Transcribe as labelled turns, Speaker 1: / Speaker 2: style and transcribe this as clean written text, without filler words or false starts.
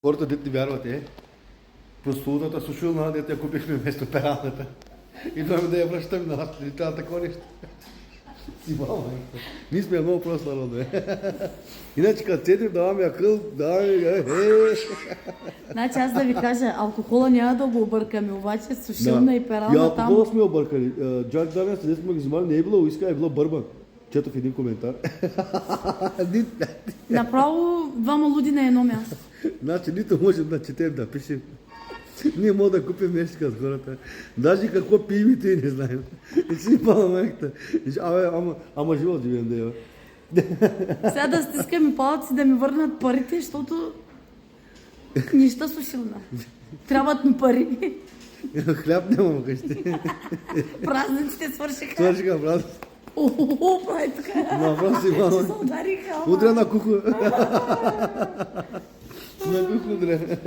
Speaker 1: Хората дет не вярвате, прословутата сушилна, дете я купихме вместо пералната. Идваме да я връщаме на нас, не трябва такова нещо. Си мама, ние сме много прост народ, Иначе като седим, даваме акъл, даваме...
Speaker 2: Значи аз да ви кажа, алкохола няма да го объркаме, обаче сушилна и перална
Speaker 1: И
Speaker 2: там.
Speaker 1: алкохола сме объркали. Джак Даниелс, къде сме ги взимали, не е било уиска, е било бърбан. Четох в един коментар.
Speaker 2: Направо двама луди на едно място.
Speaker 1: Значи нито можем да четем, да пишем. Ние можем да купим нещо с хората. Даже какво пием и те не знаем. И си пала майката. Ама живот живеем да я.
Speaker 2: Сега да стискаме палци да ми върнат парите, защото нища сушилна. Трябват ми пари.
Speaker 1: Хляб нямам къщи.
Speaker 2: Празниците свършиха.
Speaker 1: Свършиха, брат.
Speaker 2: О, прави така.
Speaker 1: Въпрос си, мама.
Speaker 2: Че се удариха.
Speaker 1: Утре на кухо. На кухо, утре.